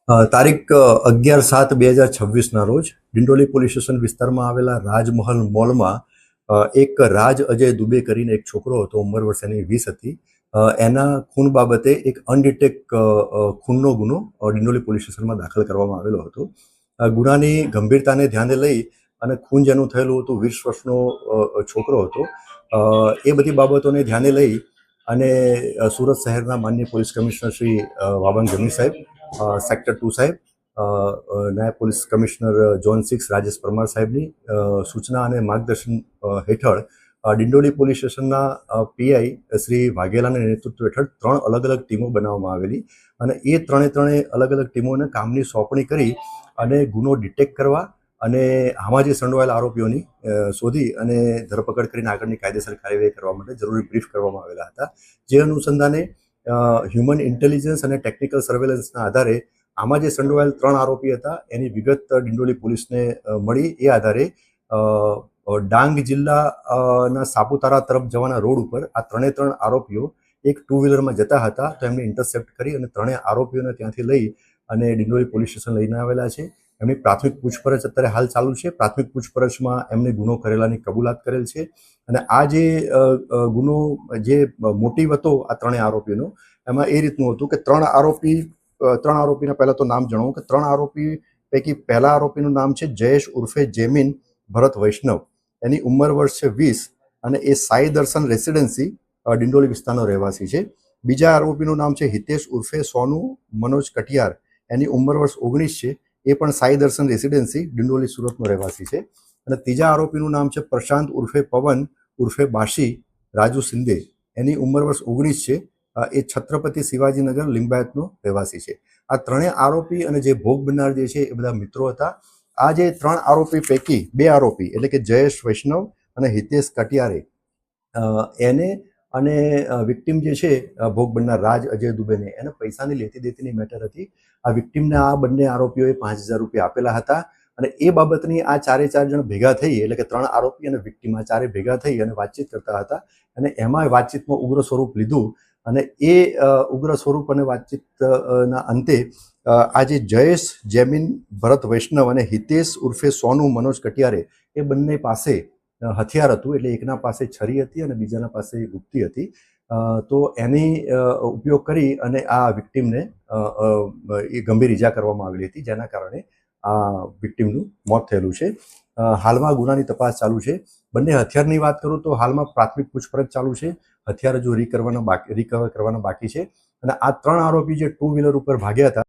તારીખ 11/7/2026ના રોજ Dindoli police station વિસ્તારમાં આવેલા રાજમહલ મોલમાં એક રાજ અજય દુબે કરીને એક છોકરો હતો, ઉંમર વર્ષ એની 20 હતી. એના ખૂન બાબતે એક અનડિટેક ખૂનનો ગુનો ડિંડોલી પોલીસ સ્ટેશનમાં દાખલ કરવામાં આવેલો હતો. ગુનાની ગંભીરતાને ધ્યાને લઈ અને ખૂન જેનું થયેલું હતું 20 વર્ષનો છોકરો હતો. એ બધી બાબતોને ધ્યાને લઈ અને સુરત શહેરના માનનીય પોલીસ કમિશનર શ્રી વાબંગ જમી સાહેબ, સેક્ટર 2 સાહેબ, નાયબ police commissioner zone 6 Rajesh Parmar સાહેબની સૂચના અને માર્ગદર્શન હેઠળ ડિંડોલી પોલીસ સ્ટેશનના પીઆઈ શ્રી વાઘેલાના નેતૃત્વ હેઠળ 3 અલગ અલગ ટીમો બનાવવામાં આવેલી અને એ ત્રણે અલગ અલગ ટીમોને કામની સોંપણી કરી અને ગુનો ડિટેક્ટ કરવા અને આમાં જે સંડોવાયેલા આરોપીઓની શોધી અને ધરપકડ કરીને આગળની કાયદેસર કાર્યવાહી કરવા માટે જરૂરી બ્રીફ કરવામાં આવેલા હતા. જે અનુસંધાને હ્યુમન ઇન્ટેલિજન્સ અને ટેકનિકલ સર્વેલન્સના આધારે આમાં જે સંડોવાયેલ 3 આરોપી હતા એની વિગત ડિંડોલી પોલીસને મળી. એ આધારે ડાંગ જિલ્લાના સાપુતારા તરફ જવાના રોડ ઉપર આ 3 આરોપીઓ એક 2 વ્હીલરમાં જતા હતા, તો એમને ઇન્ટરસેપ્ટ કરી અને 3 આરોપીઓને ત્યાંથી લઈ અને ડિંડોલી પોલીસ સ્ટેશન લઈને આવેલા છે. એમની પ્રાથમિક પૂછપરછ અત્યારે હાલ ચાલુ છે. પ્રાથમિક પૂછપરછમાં એમને ગુનો કરેલાની કબૂલાત કરેલ છે અને આ જે ગુનો જે મોટિવ હતો આ 3 આરોપીનો, એમાં એ રીતનું હતું કે 3 આરોપીના પહેલા તો નામ જણાવું કે 3 આરોપી પૈકી પહેલા આરોપીનું નામ છે જયેશ ઉર્ફે જેમિન ભરત વૈષ્ણવ. એની ઉંમર વર્ષ છે 20 અને એ સાઈ દર્શન રેસિડેન્સી ડિંડોલી વિસ્તારનો રહેવાસી છે. બીજા આરોપીનું નામ છે હિતેશ ઉર્ફે સોનુ મનોજ કટિયાર. એની ઉંમર વર્ષ 19 છે. એ પણ સાઈ દર્શન રેસિડેન્સી ડિંડોલી સુરતનો રહેવાસી છે. અને ત્રીજા આરોપીનું નામ છે પ્રશાંત ઉર્ફે પવન ઉર્ફે બાશી રાજુ સિંધે. એની ઉંમર વર્ષ 19 છે. એ છત્રપતિ શિવાજીનગર લિંબાયતનો રહેવાસી છે. આ 3 આરોપી અને જે ભોગ બનનાર જે છે એ બધા મિત્રો હતા. આ જે 3 આરોપી પૈકી 2 આરોપી એટલે કે જયેશ વૈષ્ણવ અને હિતેશ કટિયારે એને અને વિક્ટિમ જે છે ભોગ બનનાર રાજ અજય દુબેને એને પૈસાની લેતી દેતીની મેટર હતી. આ વિક્ટિમને આ બંને આરોપીઓએ 5,000 રૂપિયા આપેલા હતા અને એ બાબતની આ 4 જણ ભેગા થઈ, એટલે કે 3 આરોપી અને વિક્ટિમ આ 4 ભેગા થઈ અને વાતચીત કરતા હતા અને એમાં વાતચીતમાં ઉગ્ર સ્વરૂપ લીધું અને એ ઉગ્ર સ્વરૂપ અને વાતચીતના અંતે આ જે જયેશ જેમિન ભરત વૈષ્ણવ અને હિતેશ ઉર્ફે સોનુ મનોજ કટિયારે એ બંને પાસે હથિયાર હતું. એટલે એકના પાસે છરી હતી અને બીજાના પાસે ગુપ્તી હતી. તો એની ઉપયોગ કરી અને આ વિક્ટિમને એ ગંભીર ઈજા કરવામાં આવેલી હતી, જેના કારણે આ વિક્ટિમનું મોત થયેલું છે. હાલમાં ગુનાની તપાસ ચાલુ છે. બંને હથિયારની વાત કરું તો હાલમાં પ્રાથમિક પૂછપરછ ચાલુ છે. હથિયાર હજુ રિકવર કરવાના બાકી છે અને આ 3 આરોપી જે 2 વ્હીલર ઉપર ભાગ્યા હતા